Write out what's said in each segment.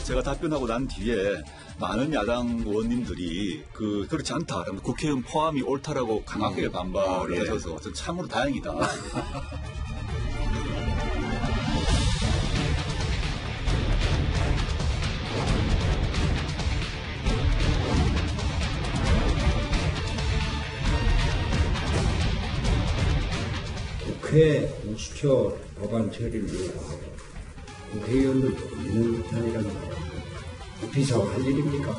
제가 답변하고 난 뒤에 많은 야당 의원님들이 그렇지 않다. 국회의원 포함이 옳다라고 강하게 반발을 하셔서 전 참으로 다행이다. 국회 공수처 법안 처리를 요구하고 국회의원들도 있는 편이라는 거 비서가 할 일입니까?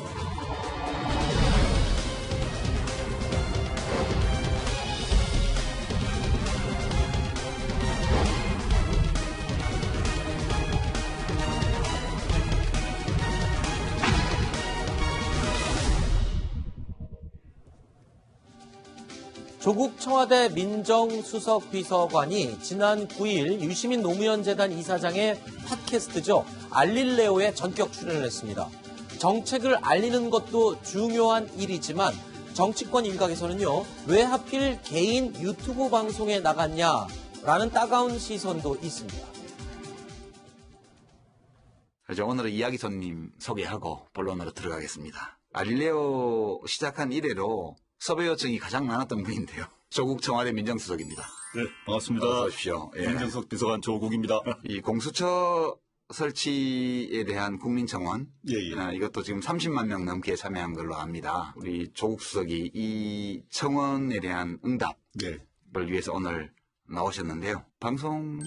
조국 청와대 민정수석 비서관이 지난 9일 유시민 노무현 재단 이사장의 팟캐스트죠. 알릴레오에 전격 출연을 했습니다. 정책을 알리는 것도 중요한 일이지만 정치권 일각에서는요. 왜 하필 개인 유튜브 방송에 나갔냐라는 따가운 시선도 있습니다. 오늘은 이야기 손님 소개하고 본론으로 들어가겠습니다. 알릴레오 시작한 이래로 섭외 요청이 가장 많았던 분인데요. 조국 청와대 민정수석입니다. 네, 반갑습니다. 어서 오십시오. 예. 민정수석 비서관 조국입니다. 이 공수처 설치에 대한 국민청원, 이것도 지금 30만 명 넘게 참여한 걸로 압니다. 우리 조국 수석이 이 청원에 대한 응답을 위해서 오늘 나오셨는데요. 방송에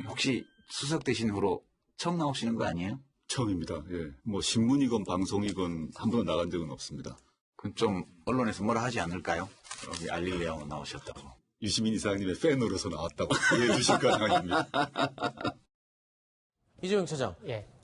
혹시 수석 되신 후로 처음 나오시는 거 아니에요? 처음입니다. 예. 뭐 신문이건 방송이건 한 번도 나간 적은 없습니다. 그럼 좀 언론에서 뭐라 하지 않을까요? 여기 알릴레오 나오셨다고. 유시민 이사장님의 팬으로서 나왔다고 이해해 주실 까 생각입니다. 이재명 차장,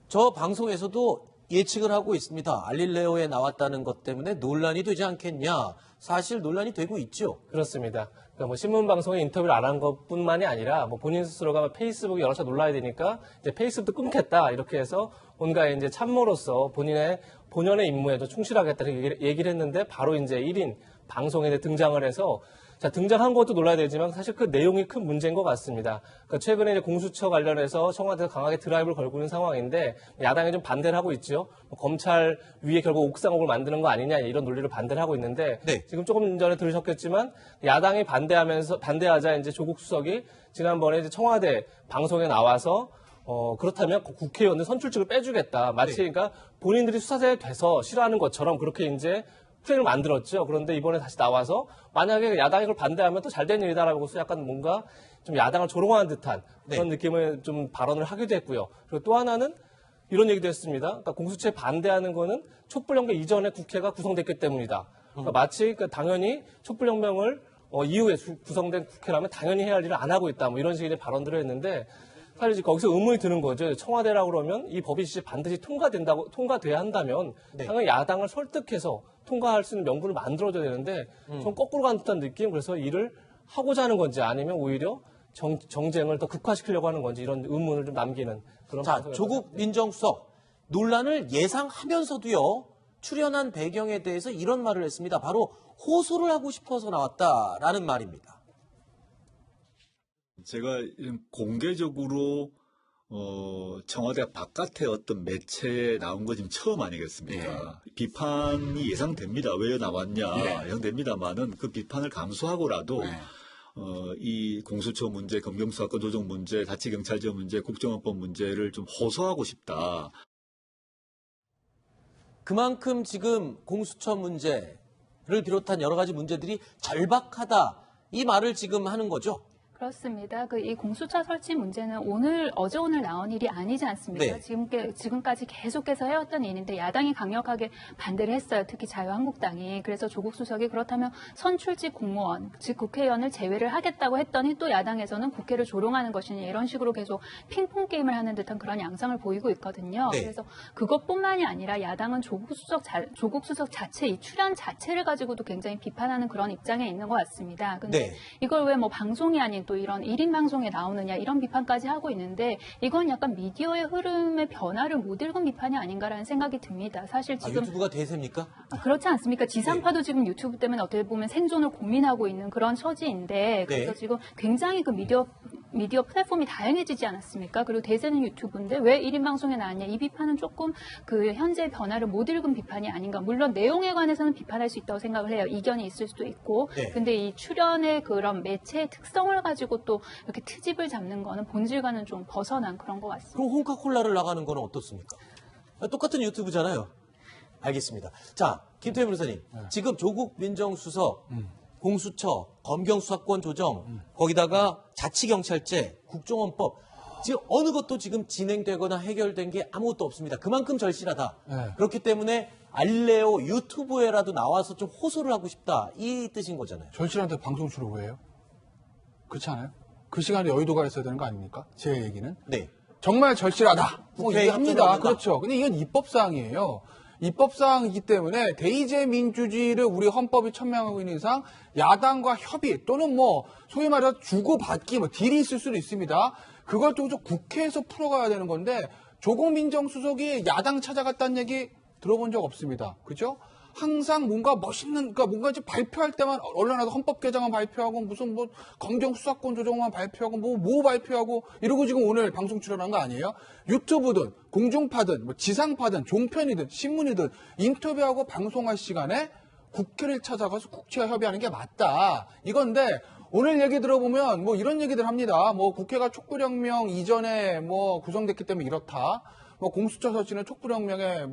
저 방송에서도 예측을 하고 있습니다. 알릴레오에 나왔다는 것 때문에 논란이 되지 않겠냐. 사실 논란이 되고 있죠. 그렇습니다. 그러니까 뭐 신문방송에 인터뷰를 안 한 것뿐만이 아니라 뭐 본인 스스로가 페이스북 여러 차 놀라야 되니까 이제 페이스북도 끊겠다 이렇게 해서 뭔가 이제 참모로서 본연의 임무에도 충실하겠다 이렇게 얘기를 했는데 바로 이제 1인 방송에 등장을 해서 자, 등장한 것도 놀라야 되지만 사실 그 내용이 큰 문제인 것 같습니다. 그러니까 최근에 이제 공수처 관련해서 청와대에서 강하게 드라이브를 걸고 있는 상황인데 야당이 좀 반대를 하고 있죠. 검찰 위에 결국 옥상옥을 만드는 거 아니냐 이런 논리를 반대를 하고 있는데 지금 조금 전에 들으셨겠지만 야당이 반대하자 이제 조국 수석이 지난번에 이제 청와대 방송에 나와서 그렇다면 국회의원들 선출직을 빼주겠다. 마치 그러니까 본인들이 수사대에 돼서 싫어하는 것처럼 그렇게 이제 프레임을 만들었죠. 그런데 이번에 다시 나와서 만약에 야당이 그걸 반대하면 또 잘된 일이다라고 약간 뭔가 좀 야당을 조롱하는 듯한 그런 느낌의 좀 발언을 하기도 했고요. 그리고 또 하나는 이런 얘기도 했습니다. 그러니까 공수처에 반대하는 거는 촛불혁명 이전에 국회가 구성됐기 때문이다. 그러니까 마치 당연히 촛불혁명을 이후에 구성된 국회라면 당연히 해야 할 일을 안 하고 있다. 뭐 이런 식의 발언들을 했는데 사실 거기서 의문이 드는 거죠. 청와대라고 그러면 이 법이 반드시 통과돼야 한다면 당연히 야당을 설득해서 통과할 수 있는 명분을 만들어줘야 되는데 좀 거꾸로 간 듯한 느낌. 그래서 일을 하고자 하는 건지 아니면 오히려 정쟁을 더 극화시키려고 하는 건지 이런 의문을 좀 남기는 그런. 자, 조국 민정수석 논란을 예상하면서도요. 출연한 배경에 대해서 이런 말을 했습니다. 바로 호소를 하고 싶어서 나왔다라는 말입니다. 제가 공개적으로 청와대 바깥의 어떤 매체에 나온 거 지금 처음 아니겠습니까? 비판이 예상됩니다. 왜 나왔냐 예상됩니다만은 그 비판을 감수하고라도 이 공수처 문제, 검경수사권 조정 문제, 자치경찰제 문제, 국정원법 문제를 좀 호소하고 싶다. 그만큼 지금 공수처 문제를 비롯한 여러 가지 문제들이 절박하다. 이 말을 지금 하는 거죠. 그렇습니다. 이 공수처 설치 문제는 어제 오늘 나온 일이 아니지 않습니까? 지금까지 계속해서 해왔던 일인데 야당이 강력하게 반대를 했어요. 특히 자유한국당이. 그래서 조국 수석이 그렇다면 선출직 공무원, 즉 국회의원을 제외를 하겠다고 했더니 또 야당에서는 국회를 조롱하는 것이냐 이런 식으로 계속 핑퐁 게임을 하는 듯한 그런 양상을 보이고 있거든요. 그래서 그것뿐만이 아니라 야당은 조국 수석 자체 이 출연 자체를 가지고도 굉장히 비판하는 그런 입장에 있는 것 같습니다. 근데 이걸 왜 뭐 방송이 아닌 또 이런 1인 방송에 나오느냐 이런 비판까지 하고 있는데 이건 약간 미디어의 흐름의 변화를 못 읽은 비판이 아닌가라는 생각이 듭니다. 사실 지금 유튜브가 대세입니까? 그렇지 않습니까? 지상파도 지금 유튜브 때문에 어떻게 보면 생존을 고민하고 있는 그런 처지인데 그래서 지금 굉장히 그 미디어 미디어 플랫폼이 다양해지지 않았습니까? 그리고 대세는 유튜브인데 왜 1인 방송에 나왔냐? 이 비판은 조금 그 현재 변화를 못 읽은 비판이 아닌가. 물론 내용에 관해서는 비판할 수 있다고 생각을 해요. 이견이 있을 수도 있고. 네. 근데 이 출연의 그런 매체의 특성을 가지고 또 이렇게 트집을 잡는 거는 본질과는 좀 벗어난 그런 것 같습니다. 그럼 홍카콜라를 나가는 거는 어떻습니까? 똑같은 유튜브잖아요. 알겠습니다. 자, 김태현 변호사님. 지금 조국 민정수석, 공수처, 검경수사권 조정, 거기다가 자치경찰제, 국정원법, 지금 어느 것도 지금 진행되거나 해결된 게 아무것도 없습니다. 그만큼 절실하다. 네. 그렇기 때문에 알레오 유튜브에라도 나와서 좀 호소를 하고 싶다. 이 뜻인 거잖아요. 절실한데 방송 출을 왜 해요? 그렇지 않아요? 그 시간에 여의도가 있어야 되는 거 아닙니까? 제 얘기는. 네. 정말 절실하다. 국회에 이해합니다. 협조를 그렇죠. 근데 이건 입법사항이에요. 입법사항이기 때문에 대의제 민주주의를 우리 헌법이 천명하고 있는 이상 야당과 협의 또는 뭐 소위 말해서 주고받기 뭐 딜이 있을 수도 있습니다. 그걸 또 국회에서 풀어가야 되는 건데 조국 민정수석이 야당 찾아갔다는 얘기 들어본 적 없습니다. 그죠? 항상 뭔가 멋있는, 그러니까 뭔가 이제 발표할 때만 언론에서 헌법 개정안 발표하고 무슨 뭐 검경 수사권 조정만 발표하고 뭐 발표하고 이러고 지금 오늘 방송 출연한 거 아니에요? 유튜브든 공중파든 뭐 지상파든 종편이든 신문이든 인터뷰하고 방송할 시간에 국회를 찾아가서 국회와 협의하는 게 맞다. 이건데 오늘 얘기 들어보면 뭐 이런 얘기들 합니다. 뭐 국회가 촛불혁명 이전에 뭐 구성됐기 때문에 이렇다. 뭐 공수처 설치는 촛불혁명의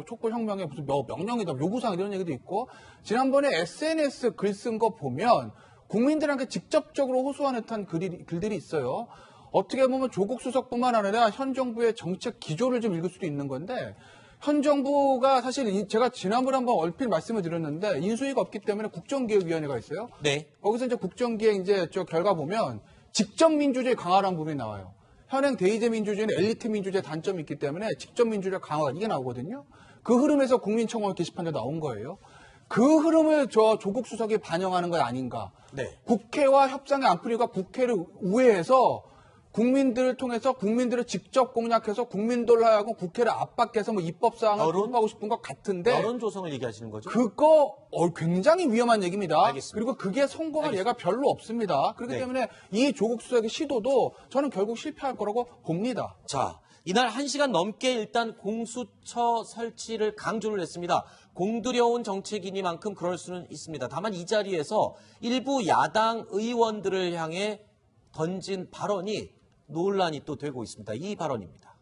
촛불혁명의 무슨 명령이다, 요구사항 이런 얘기도 있고 지난번에 SNS 글 쓴 거 보면 국민들한테 직접적으로 호소하는 듯한 글들이 있어요. 어떻게 보면 조국 수석뿐만 아니라 현 정부의 정책 기조를 좀 읽을 수도 있는 건데 현 정부가 사실 제가 지난번에 한번 얼핏 말씀을 드렸는데 인수위가 없기 때문에 국정기획위원회가 있어요. 네. 거기서 이제 국정기획 이제 저 결과 보면 직접 민주주의 강화라는 부분이 나와요. 현행 대의제 민주주의는 엘리트 민주주의의 단점이 있기 때문에 직접 민주주의 강화 이게 나오거든요. 그 흐름에서 국민청원 게시판에 나온 거예요. 그 흐름을 조국 수석이 반영하는 것 아닌가. 네. 국회와 협상의 안풀이가 국회를 우회해서 국민들을 통해서 국민들을 직접 공략해서 국민들로 하여금 국회를 압박해서 뭐 입법사항을 통과하고 싶은 것 같은데 여론 조성을 얘기하시는 거죠? 그거 굉장히 위험한 얘기입니다. 알겠습니다. 그리고 그게 성공할 예가 별로 없습니다. 그렇기 때문에 이 조국 수석의 시도도 저는 결국 실패할 거라고 봅니다. 자, 이날 1시간 넘게 일단 공수처 설치를 강조를 했습니다. 공들여온 정책이니만큼 그럴 수는 있습니다. 다만 이 자리에서 일부 야당 의원들을 향해 던진 발언이 논란이 또 되고 있습니다. 이 발언입니다.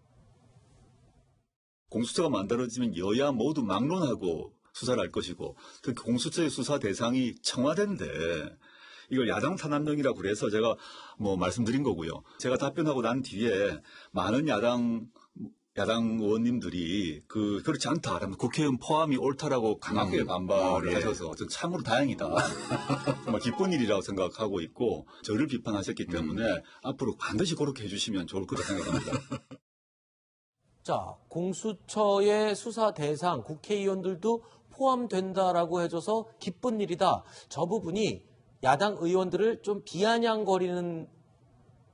공수처가 만들어지면 여야 모두 막론하고 수사를 할 것이고 특히 공수처의 수사 대상이 청와대인데 이걸 야당 탄압령이라고 그래서 제가 뭐 말씀드린 거고요. 제가 답변하고 난 뒤에 많은 야당 의원님들이 그렇지 않다라면 국회의원 포함이 옳다라고 강하게 반발을 하셔서 전 참으로 다행이다. 정말 기쁜 일이라고 생각하고 있고 저를 비판하셨기 때문에 앞으로 반드시 그렇게 해주시면 좋을 거라 생각합니다. 자, 공수처의 수사 대상 국회의원들도 포함된다라고 해줘서 기쁜 일이다. 저 부분이 야당 의원들을 좀 비아냥거리는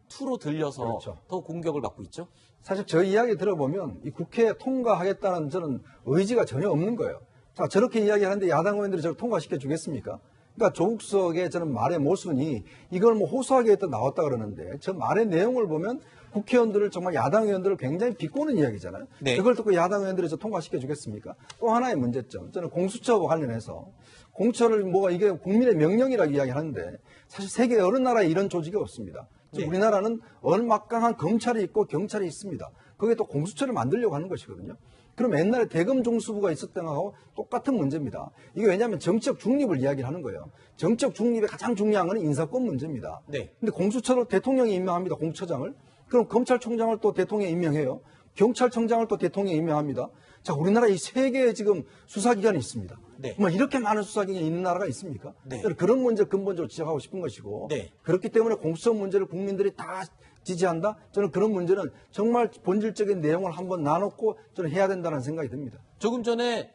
투로 들려서 그렇죠. 더 공격을 받고 있죠. 사실 저 이야기 들어보면 이 국회에 통과하겠다는 저는 의지가 전혀 없는 거예요. 자, 저렇게 이야기하는데 야당 의원들이 저를 통과시켜 주겠습니까? 그러니까 조국 수석의 저는 말의 모순이 이걸 뭐 호소하기 위해서 나왔다 그러는데 저 말의 내용을 보면 국회의원들을 정말 야당 의원들을 굉장히 비꼬는 이야기잖아요. 네. 그걸 듣고 야당 의원들이 저 통과시켜 주겠습니까? 또 하나의 문제점. 저는 공수처와 관련해서 공수처를 이게 국민의 명령이라고 이야기하는데 사실 세계 여러 나라에 이런 조직이 없습니다. 네. 우리나라는 얼막강한 검찰이 있고 경찰이 있습니다. 거기에 또 공수처를 만들려고 하는 것이거든요. 그럼 옛날에 대검 중수부가 있었던 거하고 똑같은 문제입니다. 이게 왜냐하면 정치적 중립을 이야기를 하는 거예요. 정치적 중립의 가장 중요한 건 인사권 문제입니다. 네. 근데 공수처를 대통령이 임명합니다. 공수처장을. 그럼 검찰총장을 또 대통령이 임명해요. 경찰청장을 또 대통령이 임명합니다. 자, 우리나라 이 세 개의 지금 수사기관이 있습니다. 네. 정말 이렇게 많은 수사기관이 있는 나라가 있습니까? 네. 그런 문제 근본적으로 지적하고 싶은 것이고 네. 그렇기 때문에 공수처 문제를 국민들이 다 지지한다? 저는 그런 문제는 정말 본질적인 내용을 한번 나눠놓고 저는 해야 된다는 생각이 듭니다. 조금 전에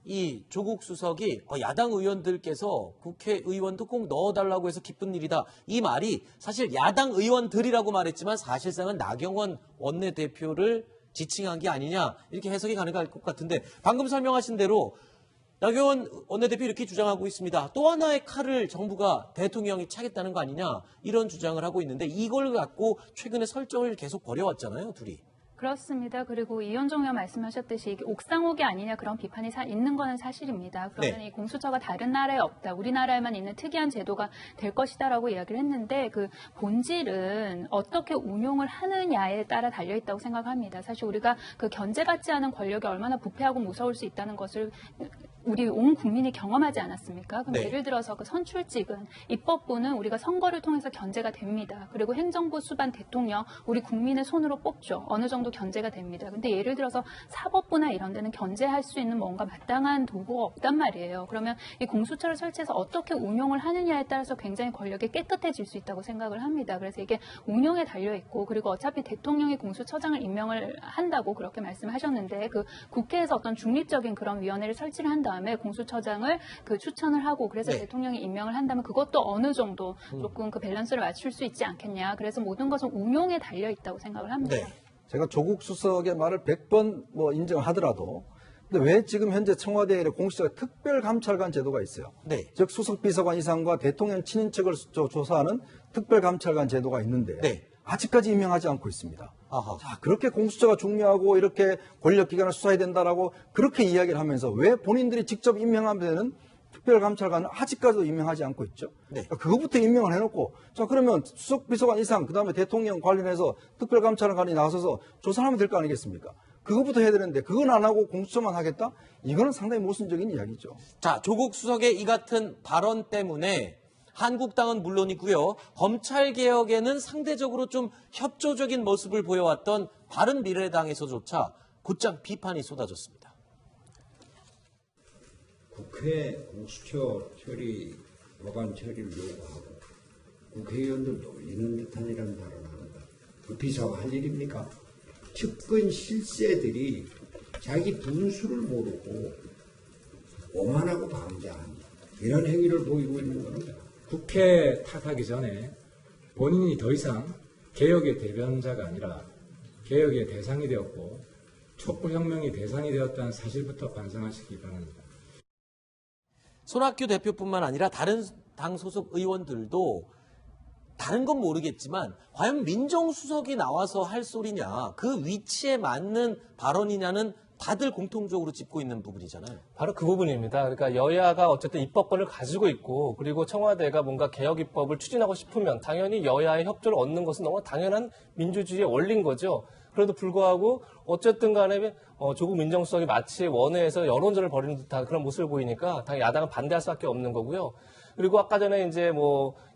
이 조국 수석이 야당 의원들께서 국회의원도 꼭 넣어달라고 해서 기쁜 일이다. 이 말이 사실 야당 의원들이라고 말했지만 사실상은 나경원 원내대표를 지칭한 게 아니냐 이렇게 해석이 가능할 것 같은데 방금 설명하신 대로 나경원 원내대표 이렇게 주장하고 있습니다. 또 하나의 칼을 정부가 대통령이 차겠다는 거 아니냐 이런 주장을 하고 있는데 이걸 갖고 최근에 설정을 계속 벌여왔잖아요, 둘이. 그렇습니다. 그리고 이현종 의원 말씀하셨듯이 이게 옥상옥이 아니냐 그런 비판이 있는 거는 사실입니다. 그러면 네. 이 공수처가 다른 나라에 없다. 우리나라에만 있는 특이한 제도가 될 것이다라고 이야기를 했는데 그 본질은 어떻게 운용을 하느냐에 따라 달려 있다고 생각합니다. 사실 우리가 그 견제받지 않은 권력이 얼마나 부패하고 무서울 수 있다는 것을 우리 온 국민이 경험하지 않았습니까? 그럼 네. 예를 들어서 그 선출직은 입법부는 우리가 선거를 통해서 견제가 됩니다. 그리고 행정부 수반 대통령 우리 국민의 손으로 뽑죠. 어느 정도 견제가 됩니다. 근데 예를 들어서 사법부나 이런 데는 견제할 수 있는 뭔가 마땅한 도구가 없단 말이에요. 그러면 이 공수처를 설치해서 어떻게 운용을 하느냐에 따라서 굉장히 권력이 깨끗해질 수 있다고 생각을 합니다. 그래서 이게 운용에 달려 있고 그리고 어차피 대통령이 공수처장을 임명을 한다고 그렇게 말씀하셨는데 그 국회에서 어떤 중립적인 그런 위원회를 설치를 한 다음에 공수처장을 그 추천을 하고 그래서 네. 대통령이 임명을 한다면 그것도 어느 정도 조금 그 밸런스를 맞출 수 있지 않겠냐. 그래서 모든 것은 운용에 달려 있다고 생각을 합니다. 네. 제가 조국 수석의 말을 100번 인정하더라도 근데 왜 지금 현재 청와대에 공수처 특별감찰관 제도가 있어요. 네. 즉 수석비서관 이상과 대통령 친인척을 조사하는 특별감찰관 제도가 있는데 네. 아직까지 임명하지 않고 있습니다. 아하. 자, 그렇게 공수처가 중요하고 이렇게 권력기관을 수사해야 된다라고 그렇게 이야기를 하면서 왜 본인들이 직접 임명하면 되는 특별감찰관을 아직까지도 임명하지 않고 있죠. 네. 그러니까 그거부터 임명을 해놓고 자 그러면 수석비서관 이상 그다음에 대통령 관련해서 특별감찰관이 나서서 조사하면 될 거 아니겠습니까? 그거부터 해야 되는데 그건 안 하고 공수처만 하겠다? 이거는 상당히 모순적인 이야기죠. 자, 조국 수석의 이 같은 발언 때문에 한국당은 물론이고요. 검찰개혁에는 상대적으로 좀 협조적인 모습을 보여왔던 바른미래당에서조차 곧장 비판이 쏟아졌습니다. 국회 공수처 처리, 법안 처리를 요구하고 국회의원들도 이런 듯한 이런 발언을 한다. 그 비서가 할 일입니까? 측근 실세들이 자기 분수를 모르고 오만하고 방자한 이런 행위를 보이고 있는 겁니다. 국회 탓하기 전에 본인이 더 이상 개혁의 대변자가 아니라 개혁의 대상이 되었고 촛불혁명의 대상이 되었다는 사실부터 반성하시기 바랍니다. 손학규 대표뿐만 아니라 다른 당 소속 의원들도 다른 건 모르겠지만 과연 민정수석이 나와서 할 소리냐, 그 위치에 맞는 발언이냐는 다들 공통적으로 짚고 있는 부분이잖아요. 바로 그 부분입니다. 그러니까 여야가 어쨌든 입법권을 가지고 있고 그리고 청와대가 뭔가 개혁 입법을 추진하고 싶으면 당연히 여야의 협조를 얻는 것은 너무 당연한 민주주의의 원리인 거죠. 그래도 불구하고 어쨌든 간에 조국 민정수석이 마치 원회에서 여론전을 벌이는 듯한 그런 모습을 보이니까 당연히 야당은 반대할 수밖에 없는 거고요. 그리고 아까 전에 이제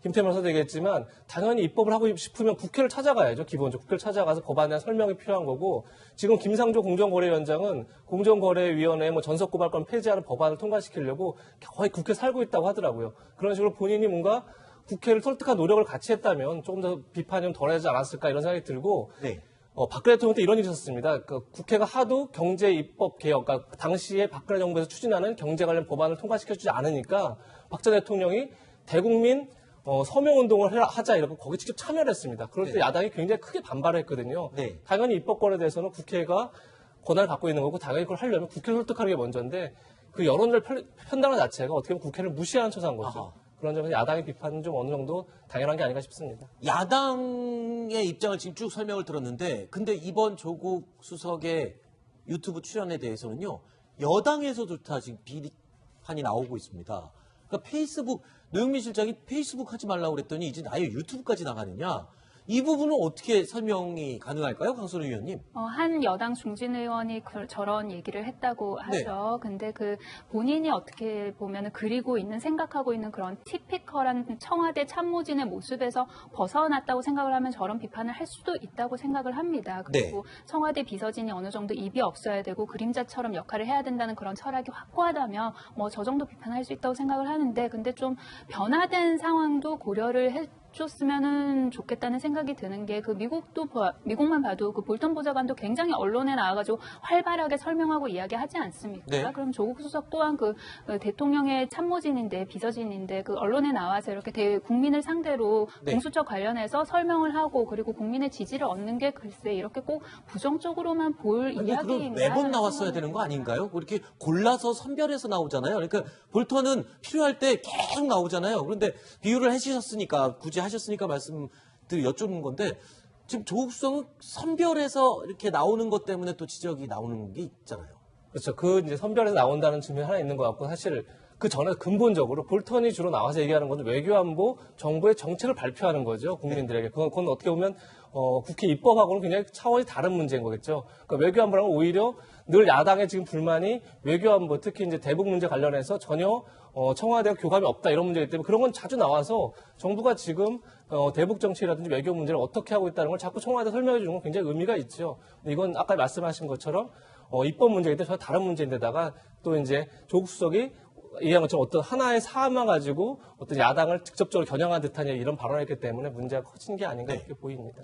김태현 변호사도 얘기했지만 당연히 입법을 하고 싶으면 국회를 찾아가야죠. 기본적으로 국회를 찾아가서 법안에 대한 설명이 필요한 거고 지금 김상조 공정거래위원장은 공정거래위원회 전석고발권 폐지하는 법안을 통과시키려고 거의 국회 살고 있다고 하더라고요. 그런 식으로 본인이 뭔가 국회를 설득한 노력을 같이 했다면 조금 더 비판이 좀 덜하지 않았을까 이런 생각이 들고 네. 박근혜 대통령 때 이런 일이 있었습니다. 국회가 하도 경제 입법 개혁, 그러니까 당시에 박근혜 정부에서 추진하는 경제 관련 법안을 통과시켜주지 않으니까 박 전 대통령이 대국민 서명운동을 하자 이러고 거기 직접 참여를 했습니다. 그럴 때 네. 야당이 굉장히 크게 반발했거든요. 네. 당연히 입법권에 대해서는 국회가 권한을 갖고 있는 거고 당연히 그걸 하려면 국회를 설득하는 게 먼저인데 그 여론을 편당한 자체가 어떻게 보면 국회를 무시하는 처사인 거죠. 아하. 그런 점에서 야당의 비판은 좀 어느 정도 당연한 게 아닌가 싶습니다. 야당의 입장을 지금 쭉 설명을 들었는데 근데 이번 조국 수석의 유튜브 출연에 대해서는요. 여당에서조차 지금 비판이 나오고 있습니다. 그러니까 페이스북, 노영민 실장이 페이스북 하지 말라고 그랬더니 이제 아예 유튜브까지 나가느냐. 이 부분은 어떻게 설명이 가능할까요? 강선우 의원님. 한 여당 중진 의원이 저런 얘기를 했다고 하죠. 근데 그 본인이 어떻게 보면 그리고 있는 생각하고 있는 그런 티피컬한 청와대 참모진의 모습에서 벗어났다고 생각을 하면 저런 비판을 할 수도 있다고 생각을 합니다. 그리고 청와대 비서진이 어느 정도 입이 없어야 되고 그림자처럼 역할을 해야 된다는 그런 철학이 확고하다면 저 정도 비판할 수 있다고 생각을 하는데 근데 좀 변화된 상황도 고려를 줬으면은 좋겠다는 생각이 드는 게 그 미국만 봐도 그 볼턴 보좌관도 굉장히 언론에 나와가지고 활발하게 설명하고 이야기하지 않습니까? 네. 그럼 조국 수석 또한 그 대통령의 참모진인데 비서진인데 그 언론에 나와서 이렇게 국민을 상대로 네. 공수처 관련해서 설명을 하고 그리고 국민의 지지를 얻는 게 글쎄 이렇게 꼭 부정적으로만 볼 아니, 그럼 이야기인가? 매번 나왔어야 되는 거 아닌가요? 이렇게 골라서 선별해서 나오잖아요. 그러니까 볼턴은 필요할 때 계속 나오잖아요. 그런데 비유를 해주셨으니까 굳이 하셨으니까 말씀드리 여쭙는 건데 지금 조국 수석은 선별해서 이렇게 나오는 것 때문에 또 지적이 나오는 게 있잖아요. 그렇죠. 그 이제 선별해서 나온다는 측면이 하나 있는 것 같고 사실 그 전에 근본적으로 볼턴이 주로 나와서 얘기하는 건 외교안보 정부의 정책을 발표하는 거죠. 국민들에게. 그건 어떻게 보면 국회 입법하고는 굉장히 차원이 다른 문제인 거겠죠. 그러니까 외교안보라는 오히려 늘 야당의 지금 불만이 외교안보 특히 이제 대북 문제 관련해서 전혀 청와대와 교감이 없다 이런 문제이기 때문에 그런 건 자주 나와서 정부가 지금 대북 정책이라든지 외교 문제를 어떻게 하고 있다는 걸 자꾸 청와대 설명해 주는 건 굉장히 의미가 있죠. 이건 아까 말씀하신 것처럼 입법 문제이기 때문에 전혀 다른 문제인데다가 또 이제 조국 수석이 얘기한 것처럼 어떤 하나의 사안만 가지고 어떤 야당을 직접적으로 겨냥한 듯한 이런 발언을 했기 때문에 문제가 커진 게 아닌가 이렇게 보입니다.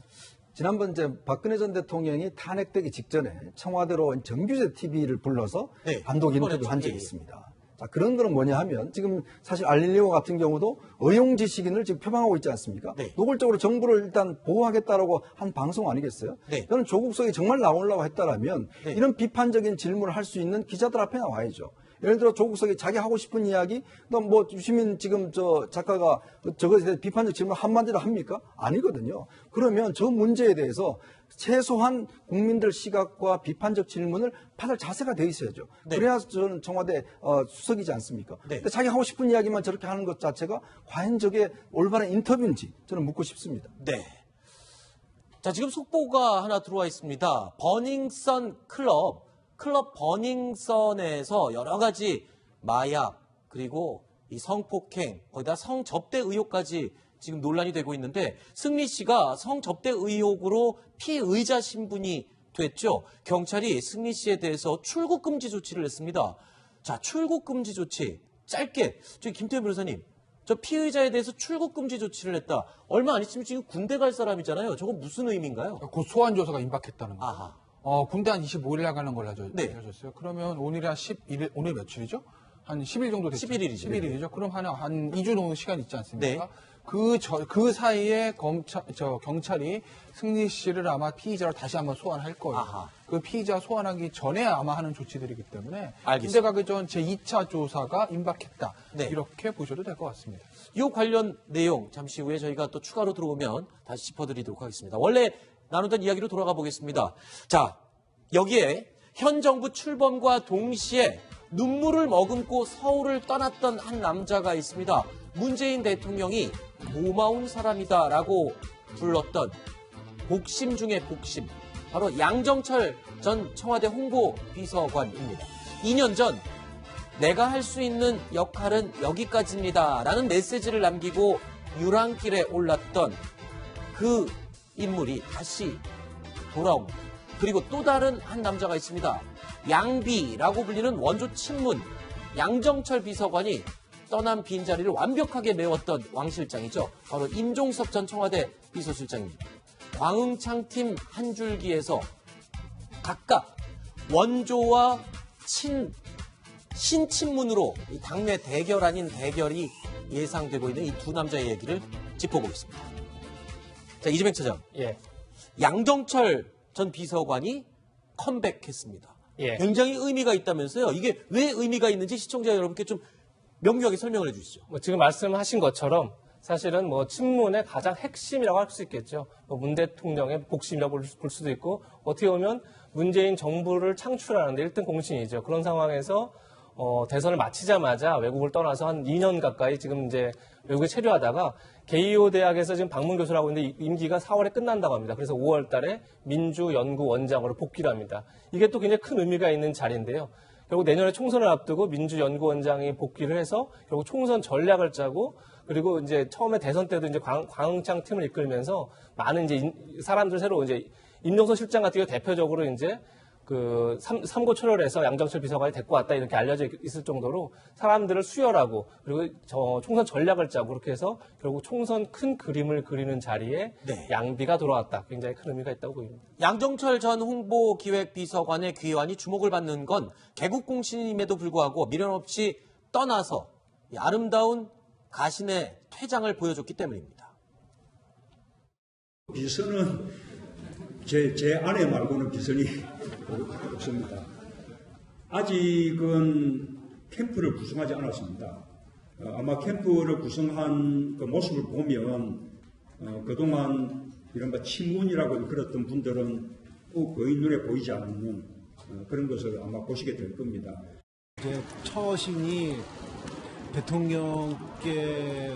지난번 이제 박근혜 전 대통령이 탄핵되기 직전에 청와대로 정규제 TV를 불러서 네. 단독 인터뷰를 한 적이 있습니다. 자, 그런 거는 뭐냐 하면 지금 사실 알릴리오 같은 경우도 의용지식인을 지금 표방하고 있지 않습니까? 네. 노골적으로 정부를 일단 보호하겠다라고 한 방송 아니겠어요? 네. 저는 조국 수석이 정말 나오려고 했다라면 네. 이런 비판적인 질문을 할 수 있는 기자들 앞에 나와야죠. 예를 들어 조국 수석이 자기 하고 싶은 이야기, 뭐 유시민 지금 저 작가가 저것에 대해 비판적 질문 한마디로 합니까? 아니거든요. 그러면 저 문제에 대해서 최소한 국민들 시각과 비판적 질문을 받을 자세가 돼 있어야죠. 네. 그래야 저는 청와대 수석이지 않습니까? 네. 근데 자기 하고 싶은 이야기만 저렇게 하는 것 자체가 과연 저게 올바른 인터뷰인지 저는 묻고 싶습니다. 네. 자, 지금 속보가 하나 들어와 있습니다. 버닝썬 클럽 버닝썬에서 여러 가지 마약 그리고 이 성폭행 거기다 성접대 의혹까지 지금 논란이 되고 있는데 승리 씨가 성접대 의혹으로 피의자 신분이 됐죠. 경찰이 승리 씨에 대해서 출국 금지 조치를 했습니다. 자, 출국 금지 조치 짧게 저기 김태현 변호사님 저 피의자에 대해서 출국 금지 조치를 했다. 얼마 안 있으면 지금 군대 갈 사람이잖아요. 저건 무슨 의미인가요? 곧 소환 조사가 임박했다는 거예요. 아하. 군대 한 25일 나가는 걸로 네. 하셨어요. 그러면 오늘이 한 11일, 오늘 며칠이죠? 한 10일 정도 됐죠. 11일이죠. 11일이죠. 그럼 한 2주 정도 시간 있지 않습니까? 네. 그 사이에 경찰이 승리 씨를 아마 피의자로 다시 한번 소환할 거예요. 아하. 그 피의자 소환하기 전에 아마 하는 조치들이기 때문에 알겠습니다. 군대 가기 전 제2차 조사가 임박했다. 네. 이렇게 보셔도 될 것 같습니다. 이 관련 내용 잠시 후에 저희가 또 추가로 들어오면 다시 짚어드리도록 하겠습니다. 원래 나누던 이야기로 돌아가 보겠습니다. 자, 여기에 현 정부 출범과 동시에 눈물을 머금고 서울을 떠났던 한 남자가 있습니다. 문재인 대통령이 고마운 사람이다라고 불렀던 복심 중에 복심. 바로 양정철 전 청와대 홍보비서관입니다. 2년 전 내가 할 수 있는 역할은 여기까지입니다. 라는 메시지를 남기고 유랑길에 올랐던 그 인물이 다시 돌아옵니다. 그리고 또 다른 한 남자가 있습니다. 양비라고 불리는 원조 친문 양정철 비서관이 떠난 빈자리를 완벽하게 메웠던 왕 실장이죠. 바로 임종석 전 청와대 비서실장입니다. 광흥창 팀 한 줄기에서 각각 원조와 신친문으로 이 당내 대결 아닌 대결이 예상되고 있는 이 두 남자의 얘기를 짚어보겠습니다. 자, 이재명 차장. 예. 양정철 전 비서관이 컴백했습니다. 예. 굉장히 의미가 있다면서요. 이게 왜 의미가 있는지 시청자 여러분께 좀 명료하게 설명을 해주시죠. 지금 말씀하신 것처럼 사실은 친문의 가장 핵심이라고 할 수 있겠죠. 문 대통령의 복심이라고 볼 수도 있고 어떻게 보면 문재인 정부를 창출하는데 1등 공신이죠. 그런 상황에서 대선을 마치자마자 외국을 떠나서 한 2년 가까이 지금 이제 외국에 체류하다가 게이오 대학에서 지금 방문 교수를 하고 있는데 임기가 4월에 끝난다고 합니다. 그래서 5월 달에 민주연구원장으로 복귀를 합니다. 이게 또 굉장히 큰 의미가 있는 자리인데요. 결국 내년에 총선을 앞두고 민주연구원장이 복귀를 해서 결국 총선 전략을 짜고 그리고 이제 처음에 대선 때도 이제 광흥창 팀을 이끌면서 많은 이제 사람들 새로 이제 임종석 실장 같은 경우 대표적으로 이제 삼고초려해서 양정철 비서관이 데리고 왔다 이렇게 알려져 있을 정도로 사람들을 수혈하고 그리고 총선 전략을 짜고 그렇게 해서 결국 총선 큰 그림을 그리는 자리에 네. 양비가 돌아왔다. 굉장히 큰 의미가 있다고 보입니다. 양정철 전 홍보기획비서관의 귀환이 주목을 받는 건 개국공신임에도 불구하고 미련 없이 떠나서 이 아름다운 가신의 퇴장을 보여줬기 때문입니다. 비서는 제 아내 말고는 비선이 없습니다. 아직은 캠프를 구성하지 않았습니다. 아마 캠프를 구성한 그 모습을 보면 그동안 이른바 친문이라고 그랬던 분들은 거의 눈에 보이지 않는 그런 것을 아마 보시게 될 겁니다. 이제 처신이 대통령께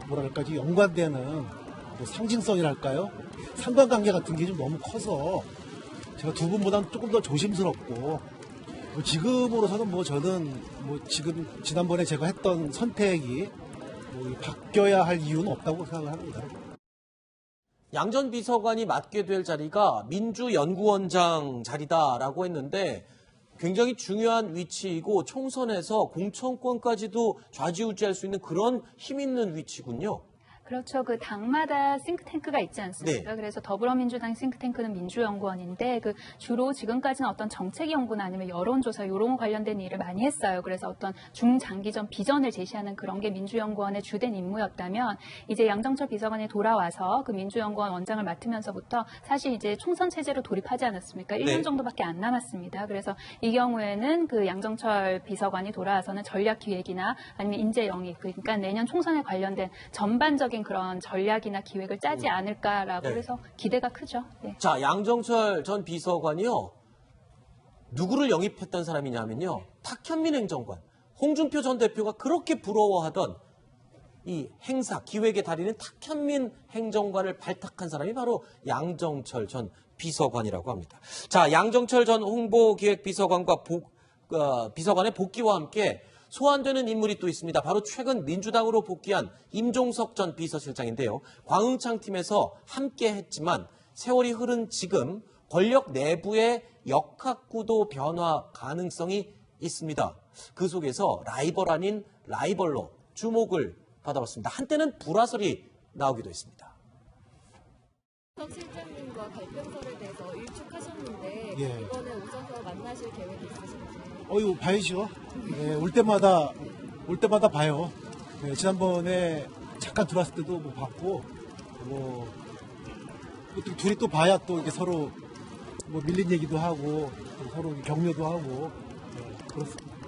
뭐랄까 연관되는 뭐 상징성이랄까요? 상관관계 같은 게 좀 너무 커서 제가 두 분보다는 조금 더 조심스럽고 뭐 지금으로서는 뭐 저는 뭐 지금 지난번에 제가 했던 선택이 뭐 바뀌어야 할 이유는 없다고 생각을 합니다. 양 전 비서관이 맡게 될 자리가 민주연구원장 자리다라고 했는데 굉장히 중요한 위치이고 총선에서 공천권까지도 좌지우지할 수 있는 그런 힘 있는 위치군요. 그렇죠. 그 당마다 싱크탱크가 있지 않습니까? 네. 그래서 더불어민주당 싱크탱크는 민주연구원인데 그 주로 지금까지는 어떤 정책 연구나 아니면 여론조사 이런 거 관련된 일을 많이 했어요. 그래서 어떤 중장기전 비전을 제시하는 그런 게 민주연구원의 주된 임무였다면 이제 양정철 비서관이 돌아와서 그 민주연구원 원장을 맡으면서부터 사실 이제 총선 체제로 돌입하지 않았습니까? 1년 네. 정도밖에 안 남았습니다. 그래서 이 경우에는 그 양정철 비서관이 돌아와서는 전략기획이나 아니면 인재 영입, 그러니까 내년 총선에 관련된 전반적인 그런 전략이나 기획을 짜지 않을까라고 네. 해서 기대가 크죠. 네. 자, 양정철 전 비서관이요. 누구를 영입했던 사람이냐면요. 탁현민 행정관, 홍준표 전 대표가 그렇게 부러워하던 이 행사, 기획의 달인은 탁현민 행정관을 발탁한 사람이 바로 양정철 전 비서관이라고 합니다. 자, 양정철 전 홍보기획비서관과 비서관의 복귀와 함께 소환되는 인물이 또 있습니다. 바로 최근 민주당으로 복귀한 임종석 전 비서실장인데요. 광흥창 팀에서 함께 했지만 세월이 흐른 지금 권력 내부의 역학구도 변화 가능성이 있습니다. 그 속에서 라이벌 아닌 라이벌로 주목을 받아봤습니다. 한때는 불화설이 나오기도 했습니다. 석 실장님과 갈등설에 대해서 일축하셨는데 예. 이번에 오셔서 만나실 계획이 있으신지? 이거 봐야죠. 네, 올 때마다 봐요. 네, 지난번에 잠깐 들어왔을 때도 뭐 봤고, 뭐 또 둘이 또 봐야 또 이렇게 서로 뭐 밀린 얘기도 하고 서로 격려도 하고 그렇습니다.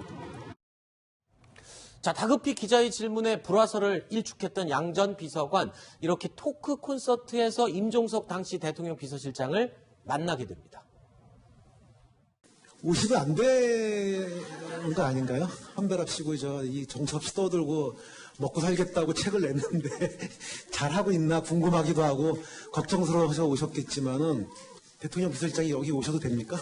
자, 다급히 기자의 질문에 불화설을 일축했던 양 전 비서관, 이렇게 토크 콘서트에서 임종석 당시 대통령 비서실장을 만나게 됩니다. 오시면 안 되는 거 아닌가요? 한배랍시고 이 정처없이 떠들고 먹고 살겠다고 책을 냈는데 잘하고 있나 궁금하기도 하고 걱정스러워서 오셨겠지만은 대통령 비서실장이 여기 오셔도 됩니까?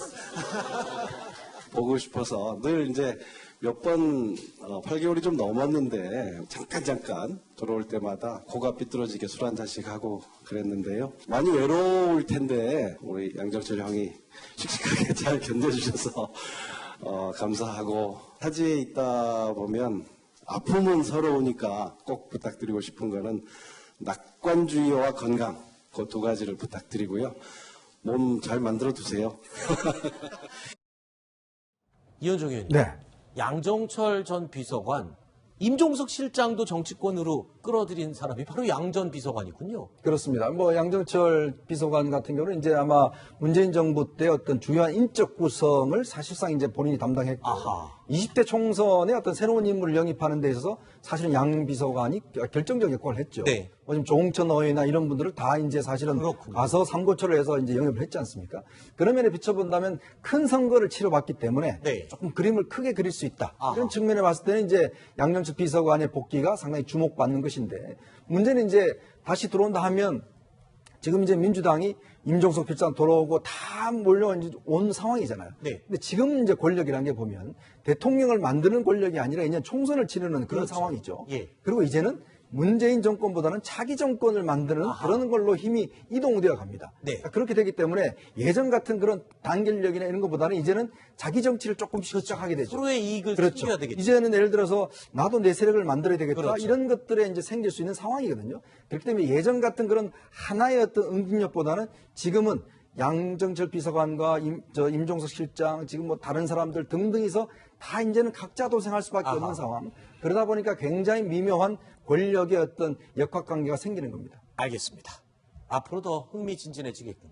보고 싶어서 늘 이제 몇 번 8개월이 좀 넘었는데 잠깐 들어올 때마다 코가 삐뚤어지게 술 한 잔씩 하고 그랬는데요. 많이 외로울 텐데 우리 양정철 형이 씩씩하게 잘 견뎌주셔서 감사하고 타지에 있다 보면 아픔은 서러우니까 꼭 부탁드리고 싶은 거는 낙관주의와 건강 그 두 가지를 부탁드리고요. 몸 잘 만들어 두세요. 이현종 의원님. 네. 양정철 전 비서관, 임종석 실장도 정치권으로 끌어들인 사람이 바로 양 전 비서관이군요. 그렇습니다. 뭐 양정철 비서관 같은 경우는 이제 아마 문재인 정부 때 어떤 중요한 인적 구성을 사실상 이제 본인이 담당했고, 아하. 20대 총선에 어떤 새로운 인물을 영입하는 데 있어서 사실은 양 비서관이 결정적 역할을 했죠. 네. 지금 조홍천 의회나 이런 분들을 다 이제 사실은 그렇군요. 가서 삼고초를 해서 이제 영입을 했지 않습니까? 그런 면에 비춰본다면 큰 선거를 치러봤기 때문에 네. 조금 그림을 크게 그릴 수 있다. 아하. 이런 측면에 봤을 때는 이제 양정철 비서관의 복귀가 상당히 주목받는 것인데, 문제는 이제 다시 들어온다 하면 지금 이제 민주당이 임종석 필장 돌아오고 다 몰려온 상황이잖아요. 네. 근데 지금 이제 권력이라는 게 보면 대통령을 만드는 권력이 아니라 이제 총선을 치르는 그런 그렇죠. 상황이죠. 예. 그리고 이제는 문재인 정권보다는 차기 정권을 만드는 그런 걸로 힘이 이동되어 갑니다. 네. 그렇게 되기 때문에 예전 같은 그런 단결력이나 이런 것보다는 이제는 자기 정치를 조금씩 시작하게 되죠. 서로의 이익을 그렇죠. 챙겨야 되겠죠. 이제는 예를 들어서 나도 내 세력을 만들어야 되겠다 그렇죠. 이런 것들에 이제 생길 수 있는 상황이거든요. 그렇기 때문에 예전 같은 그런 하나의 어떤 응집력보다는 지금은 양정철 비서관과 임종석 실장, 지금 뭐 다른 사람들 등등이서 다 이제는 각자 도생할 수밖에 없는 상황. 그러다 보니까 굉장히 미묘한 권력의 어떤 역학관계가 생기는 겁니다. 알겠습니다. 앞으로 더 흥미진진해지겠군요.